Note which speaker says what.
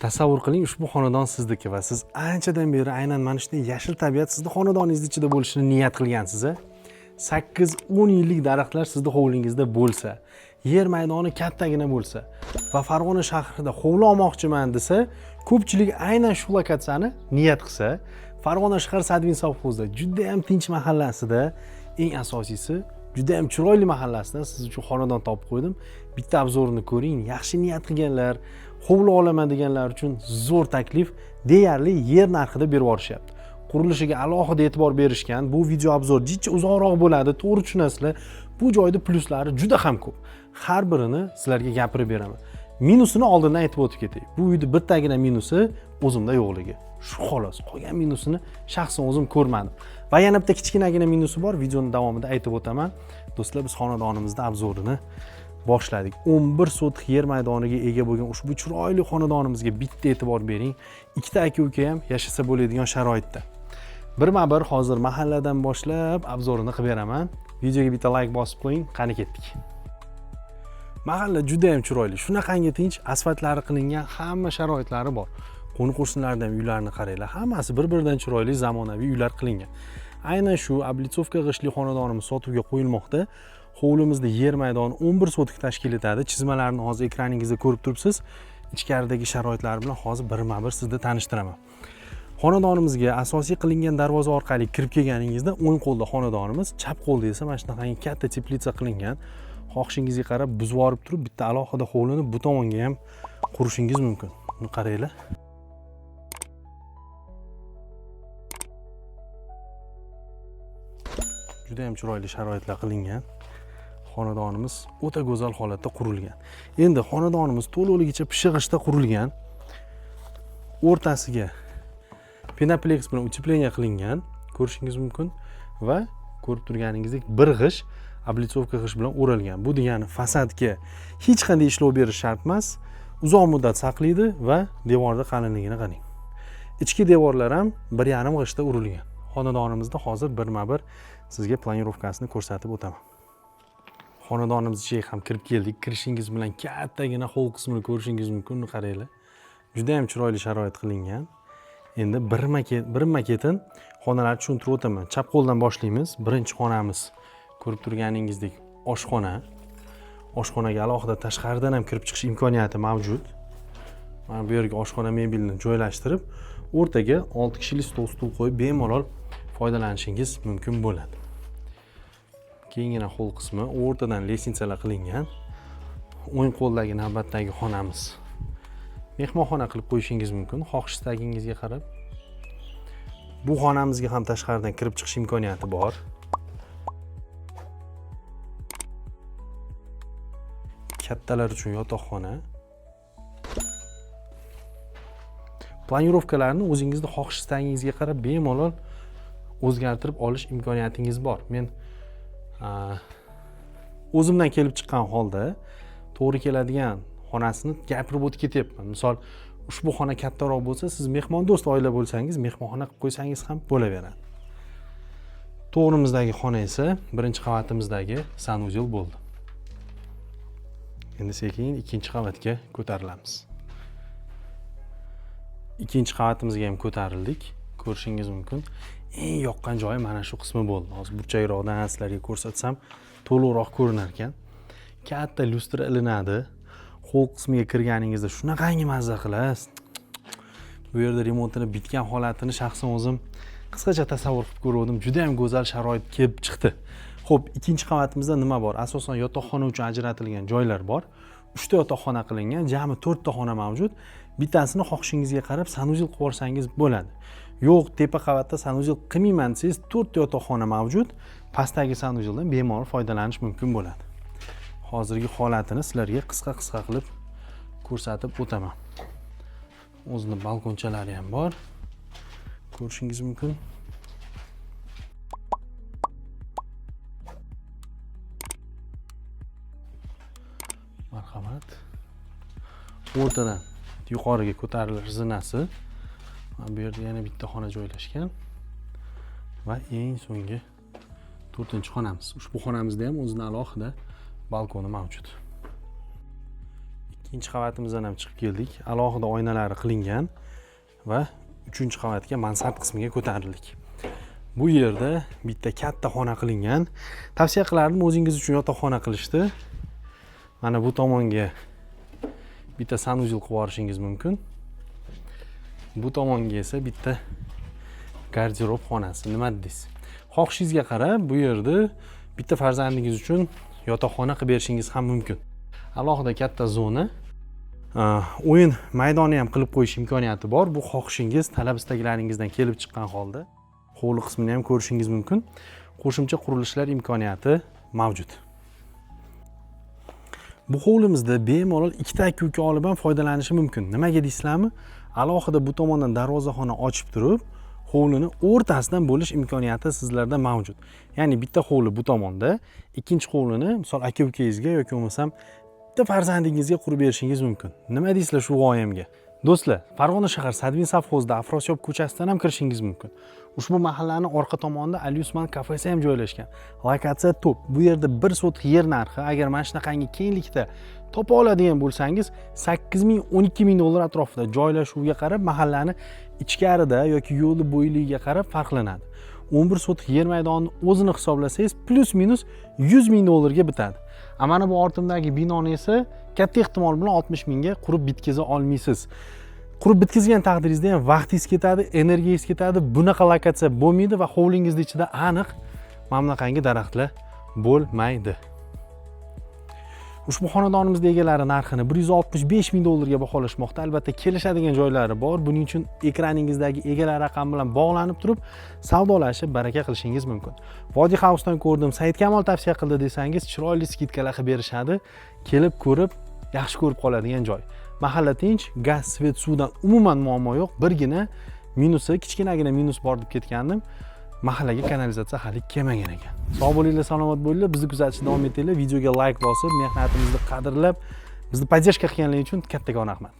Speaker 1: Tasavvur qiling, ushbu xonadon sizniki va siz anchadan beri aynan mana shunday yashil tabiat sizni xonadoningiz ichida bo'lishini niyat qilgansiz. 8-10 yillik daraxtlar sizni hovlingizda bo'lsa, yer maydoni kattagina bo'lsa va Farg'ona shahrida hovli olmoqchiman desa, ko'pchilik aynan shu lokatsiyani niyat qilsa, Farg'ona shahar Sadvin sovxozida juda ham tinch mahallasida, eng asosiysi juda ham chiroyli mahallasida siz uchun xonadon topib qo'ydim. Bitta obzorini ko'ring. Yaxshi niyat qilganlar, hovli olaman deganlar uchun zo'r taklif deyarli yer narxida berib yuborishyapti. Qurilishiga alohida e'tibor berishgan. Bu video obzor jicha uzoqroq bo'ladi, to'g'ri tushunasizlar. Bu joyda plyuslari juda ham ko'p. Har birini sizlarga gapirib beraman. Minusini oldindan aytib o'tib ketay. Bu uyda bittagina minusi o'zimda yo'qligi. Shu xolos. Qolgan minusini shaxsan o'zim ko'rmadim. Va yana bitta kichkinagina minusi bor, videoning davomida aytib o'taman. Do'stlar, biz xonadonimizda obzorini boshladik. 11 sotix yer maydoniga ega bo'lgan ushbu chiroyli xonadonimizga bitta e'tibor bering. Ikkita aka-uka ham yashasa bo'ladigan sharoitda. Birma-bir hozir mahalladan boshlab obzorini qilib beraman. Videoga bitta like bosib qo'ying. Qani ketdik. Mahalla juda ham chiroyli. Shunaqangi tinch, asfaltlari qilingan, hamma sharoitlari bor. Qo'ni-qo'shnilardan uylarni qaranglar, hammasi bir-biridan chiroyli zamonaviy uylar qilingan. Aynan shu oblitsovka g'ishtli xonadonimiz sotuvga qo'yilmoqda. Hovlimizda yer maydoni 11 sotik tashkil etadi. Chizmalarni hozir ekraningizda ko'rib turibsiz. Ichkaridagi sharoitlar bilan hozir birma-bir sizni tanishtiraman. Xonadonimizga asosiy qilingan darvoza orqali kirib kelganingizda o'ng qo'lda xonadonimiz, chap qo'lda esa mana shunaqangi katta teplitsa qilingan. Xohishingizga qarab buzib yorib turib, bitta alohida hovlini bu tomonga ham qurishingiz mumkin. Buni qaranglar. Juda ham chiroyli sharoitlar qilingan. Xonadonimiz o'ta go'zal holatda qurilgan. Endi xonadonimiz to'liqligicha pishig'ishda qurilgan. O'rtasiga Penaplex bilan uchepleniya qilingan, ko'rishingiz mumkin va ko'rib turganingizdek bir g'ish oblitsovka g'ish bilan o'ralgan. Bu degani fasadga hech qanday ishlov berish shart emas, uzoq muddat saqlaydi va devorda qalinligini qarang. Ichki devorlar ham 1,5 g'ishda urilgan. Xonadonimizda hozir birma-bir sizga planirovkasini ko'rsatib o'taman. Xonadonimiz ichiga ham kirib keldik. Kirishingiz bilan kattagina hovl qismini ko'rishingiz mumkin. Qaranglar. Juda ham chiroyli sharoit qilingan. Endi birma-ketin xonalarni tushuntirib o'taman. Chap qo'ldan boshlaymiz. Birinchi xonamiz ko'rib turganingizdek oshxona. Oshxonaga alohida tashqaridan ham kirib chiqish imkoniyati mavjud. Mana bu yerga oshxona mebelini joylashtirib, o'rtaga 6 kishilik stol qo'yib bemalol foydalanishingiz mumkin bo'ladi. Keyingina hovl qismi, o'rtadan lestnitsalar qilingan. O'ng qo'ldagi navbatdagi xonamiz. Mehmonxona qilib qo'yishingiz mumkin, xohishingizga qarab. Bu xonamizga ham tashqaridan kirib chiqish imkoniyati bor. Kattalar uchun yotoqxona. Planirovkalarni o'zingizning xohishingizga qarab bemalol o'zgartirib olish imkoniyatingiz bor. Men o'zimdan kelib chiqqan holda to'g'ri keladigan xonasini gapirib o'tib ketyapman. Misol, ushbu xona kattaroq bo'lsa, siz mehmondo'st oila bo'lsangiz, mehmonxona qilib qo'ysangiz ham bo'laveradi. To'g'rimizdagi xona esa birinchi qavatimizdagi sanuzel bo'ldi. Endi sekin ikkinchi qavatga ko'tarilamiz. Ikkinchi qavatimizga ham ko'tarildik. Ko'rishingiz mumkin. Eng yoqqan joyi mana shu qismi bo'ldi. Hozir burchakroqdan sizlarga ko'rsatsam to'liqroq ko'rinar ekan. Katta lyustra ilinadi. Hovl qismiga kirganingizda shunaqangi mazza qilasiz. Bu yerda remontini bitgan holatini shaxsan o'zim qisqacha tasavvur qilib ko'rdim. Juda ham go'zal sharoit kelib chiqdi. Xo'p, ikkinchi qavatimizda nima bor? Asosan yotoqxona uchun ajratilgan joylar bor. 3 ta yotoqxona qilingan, jami 4 ta xona mavjud. Bittasini xohishingizga qarab sanuzel qilib olsangiz bo'ladi. Yo'q, tepa qavatda sanuzel qilmayman desangiz, 4 ta yotoqxona mavjud. Pastdagi sanuzeldan bemalol foydalanish mumkin bo'ladi. Hozirgi holatini sizlarga qisqa qilib ko'rsatib o'taman. O'zining balkonchalari ham bor. Ko'rishingiz mumkin. Marhamat. O'rtadan yuqoriga ko'tarilish zinasi. Bu yerda yana bitta xona joylashgan. Va eng so'nggi 4-xonamiz. Ushbu xonamizda ham o'zining alohida balkoni mavjud. ikkinchi qavatimizdan ham chiqib keldik. Alohida oynalari qilingan va 3-qavatga mansard qismiga ko'tarildik. Bu yerda bitta katta xona qilingan. Tavsiya qilardim o'zingiz uchun yotoqxona qilishdi. Mana bu tomonga bitta sanuzel qilib yuborishingiz mumkin. Bu tomonga esa bitta garderob xonasi. Nima deysiz? Xohishingizga qarab, bu yerda bitta farzandingiz uchun yotoqxona qilib berishingiz ham mumkin. Alohida katta zona. O'yin maydoni ham qilib qo'yish imkoniyati bor. Bu xohishingiz, talab istaklaringizdan kelib chiqqan holda hovli qismini ham ko'rishingiz mumkin. Qo'shimcha qurilishlar imkoniyati mavjud. Bu hovlimizda bemalol ikkita aka-uka olib ham foydalanishi mumkin. Nimaga deysizlarmi? Alohida bu tomondan darvozaxona ochib turib, hovlini o'rtasidan bo'lish imkoniyati sizlarda mavjud. Ya'ni bitta hovli bu tomonda, ikkinchi hovlini misol aka-ukangizga yoki bo'lmasam bitta farzandingizga qurib berishingiz mumkin. Nima deysizlar shu g'oyamga? Do'stlar, Farg'ona shahar Sadvin sovxozida Afrosiyob ko'chasidan ham kirishingiz mumkin. Ushbu mahallani orqa tomonida Alyusman kafesi ham joylashgan. Lokatsiya top. Bu yerda 1 sotix yer narxi agar mana shunaqangi kenglikda topa oladigan bo'lsangiz, 8 ming $12 atrofida joylashuvga qarab mahallani ichkarida yoki yo'li bo'yligiga qarab farqlanadi. 11 sotix yer maydonini o'zini hisoblasangiz plus minus $100 ming ga bitadi. Mana bu ortimdagi binoni esa katta ehtimol bilan 60 mingga qurib bitkaza olmaysiz. Qurib bitkazgan taqdiringizda ham vaqtingiz ketadi, energiyangiz ketadi. Bunaqa lokatsiya bo'lmaydi va hovlingizning ichida aniq mana bunaqangi daraxtlar bo'lmaydi. Ushbu xonadonimizning egalari narxini $165 ming ga baholashmoqda. Albatta kelishadigan joylari bor. Buning uchun ekraningizdagi egalar raqami bilan bog'lanib turib, savdolashib, baraka qilishingiz mumkin. Vodiy House'dan ko'rdim, Said Kamol tavsiya qildi desangiz, chiroyli skidkalar qilib berishadi. Kelib ko'rib, yaxshi ko'rib qoladigan joy. Mahalla tinch, gaz, svet, suvdan umuman muammo yo'q. Birgina minusi, kichkinagina minus bor deb ketgandim. Mahallaga kanalizatsiya hali kelmagan ekan. Sog' bo'linglar, salomat bo'linglar. Bizni kuzatishda davom etinglar. Videoga like bosib, mehnatimizni qadrlab, bizni podдержка qilganligingiz uchun kattakon rahmat.